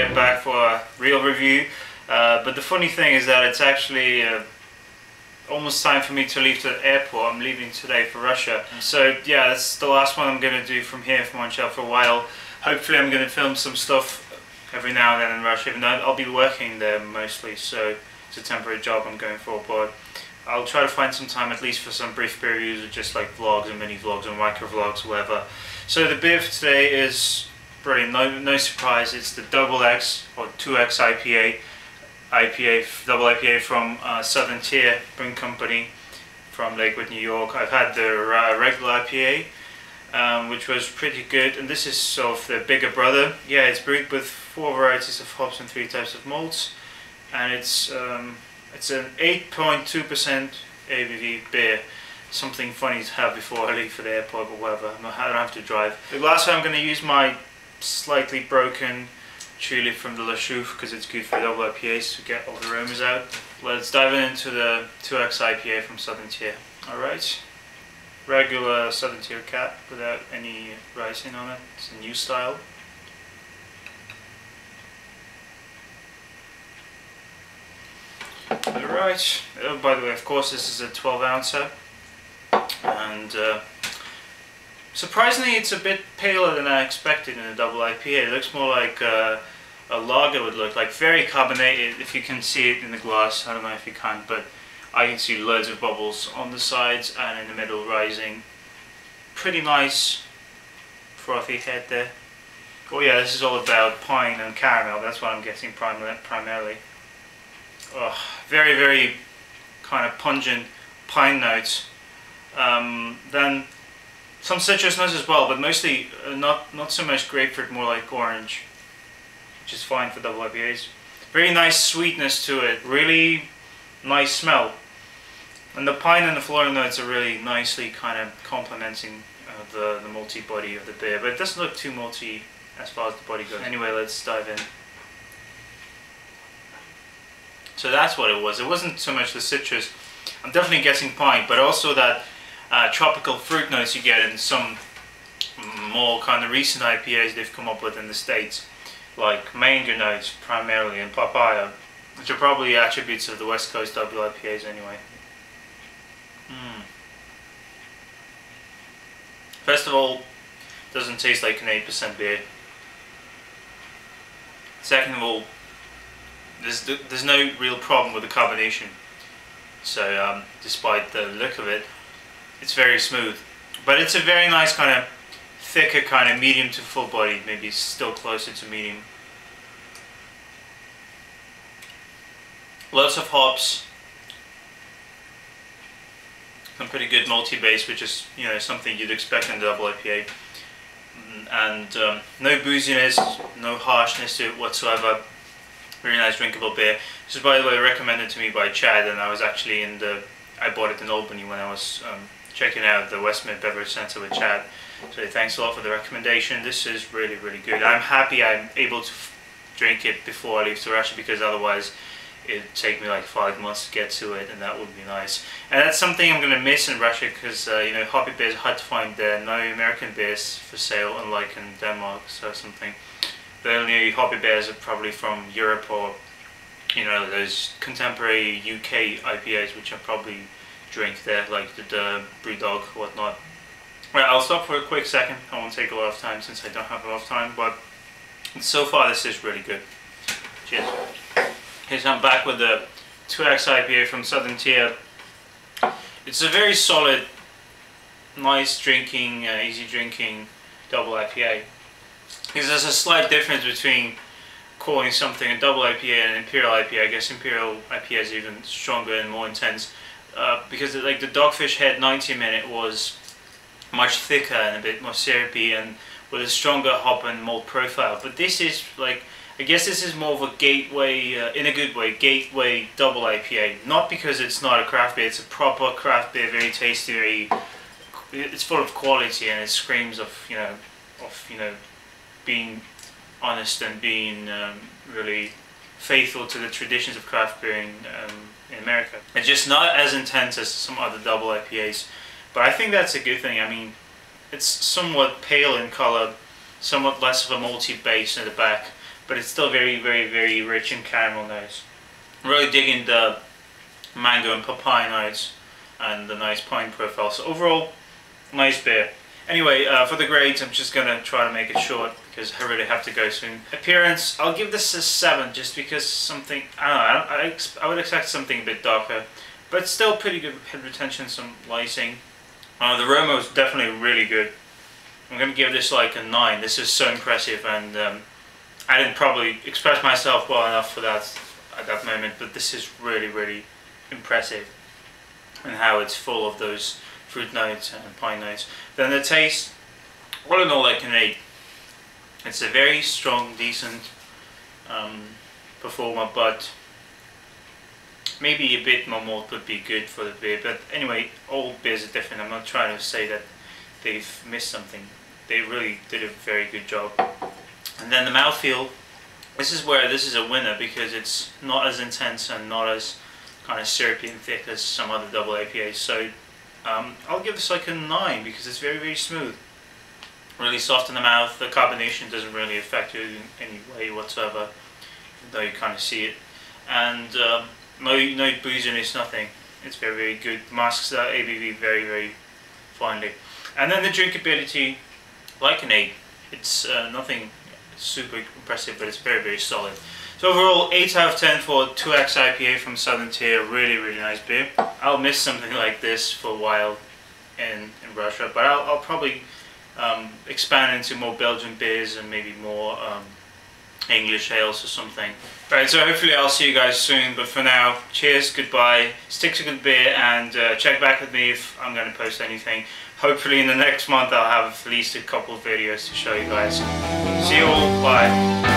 beer back for a real review. But the funny thing is that it's actually almost time for me to leave to the airport. I'm leaving today for Russia. So yeah, that's the last one I'm going to do from here, from Montreal, for a while. Hopefully I'm going to film some stuff every now and then in Russia, even though I'll be working there mostly, so it's a temporary job I'm going for, but I'll try to find some time at least for some brief beer reviews, or just like vlogs and mini vlogs and micro vlogs, whatever. So the beer for today is brilliant, no surprise. It's the XX or 2X double IPA from Southern Tier Brewing Company from Lakewood, New York. I've had the regular IPA, which was pretty good, and this is sort of the bigger brother. Yeah, it's brewed with 4 varieties of hops and 3 types of malts, and it's an 8.2% ABV beer. Something funny to have before I leave for the airport, but whatever, I don't have to drive. The glass I'm going to use my slightly broken tulip from the La Chouffe, because it's good for double IPAs to get all the aromas out. Let's dive into the 2X IPA from Southern Tier. Alright, regular Southern Tier cap without any rising on it. It's a new style. Alright, by the way, of course this is a 12 ouncer, and surprisingly it's a bit paler than I expected in a double IPA. It looks more like a lager would look like, very carbonated, if you can see it in the glass. I don't know if you can, but I can see loads of bubbles on the sides and in the middle rising. Pretty nice frothy head there. Oh yeah, this is all about pine and caramel, that's what I'm getting primarily. Oh, very, very kind of pungent pine notes. Then some citrus notes as well, but mostly not so much grapefruit, more like orange, which is fine for double IPAs. Very nice sweetness to it, really nice smell. And the pine and the floral notes are really nicely kind of complementing the malty body of the beer, but it doesn't look too malty as far as the body goes. Anyway, let's dive in. So that's what it was. It wasn't so much the citrus. I'm definitely getting pine, but also that tropical fruit notes you get in some more kind of recent IPAs they've come up with in the States, like mango notes primarily and papaya, which are probably attributes of the West Coast double IPAs anyway. First of all, it doesn't taste like an 8% beer. Second of all, there's no real problem with the carbonation. So despite the look of it, it's very smooth. But it's a very nice kind of thicker kind of medium to full bodied, maybe still closer to medium. Lots of hops. Some pretty good malty base, which is, you know, something you'd expect in a double IPA. And no booziness, no harshness to it whatsoever. Really nice drinkable beer. This is, by the way, recommended to me by Chad, and I was actually I bought it in Albany when I was checking out the Westmid Beverage Center with Chad. So thanks a lot for the recommendation. This is really, really good. I'm happy I'm able to drink it before I leave to Russia, because otherwise it'd take me like 5 months to get to it, and that would be nice. And that's something I'm going to miss in Russia, because you know, hoppy beers are hard to find there. No American beers for sale, unlike in Denmark or something. The only hoppy beers are probably from Europe, or you know, those contemporary UK IPAs, which I probably drink there, like the Brewdog or whatnot. Right, I'll stop for a quick second. I won't take a lot of time since I don't have a lot of time, but so far this is really good. Cheers. Okay, so I'm back with the 2X IPA from Southern Tier. It's a very solid, nice drinking, easy drinking double IPA. Because there's a slight difference between calling something a double IPA and an Imperial IPA. I guess Imperial IPA is even stronger and more intense. Because like the Dogfish Head 90-minute was much thicker and a bit more syrupy and with a stronger hop and malt profile. But this is like, I guess this is more of a gateway, in a good way, gateway double IPA. Not because it's not a craft beer, it's a proper craft beer, very tasty, it's full of quality, and it screams of, you know, being honest and being really faithful to the traditions of craft brewing in America. It's just not as intense as some other double IPAs, but I think that's a good thing. I mean, it's somewhat pale in color, somewhat less of a malty base in the back, but it's still very, very, very rich in caramel notes. Really digging the mango and papaya notes and the nice pine profile. So overall, nice beer. Anyway, for the grades, I'm just gonna try to make it short because I really have to go soon. Appearance, I'll give this a 7 just because something, I don't know, I would expect something a bit darker, but still pretty good head retention, some lysing. The aroma is definitely really good. I'm gonna give this like a 9. This is so impressive, and I didn't probably express myself well enough for that at that moment, but this is really, really impressive, and how it's full of those fruit notes and pine notes. Then the taste, all in all, like an 8. It's a very strong, decent performer, but maybe a bit more malt would be good for the beer. But anyway, all beers are different. I'm not trying to say that they've missed something. They really did a very good job. And then the mouthfeel, this is where this is a winner because it's not as intense and not as kind of syrupy and thick as some other double IPAs. So I'll give this like a 9 because it's very, very smooth. Really soft in the mouth. The carbonation doesn't really affect you in any way whatsoever, though you kind of see it. And no booziness, nothing. It's very, very good. Masks that ABV very, very finely. And then the drinkability, like an 8. It's nothing super impressive, but it's very, very solid. So overall, 8 out of 10 for 2X IPA from Southern Tier. Really, really nice beer. I'll miss something like this for a while in Russia, but I'll probably expand into more Belgian beers and maybe more English ales or something. Right, so hopefully I'll see you guys soon, but for now, cheers, goodbye, stick to good beer, and check back with me if I'm going to post anything. Hopefully in the next month I'll have at least a couple of videos to show you guys. See you all, bye.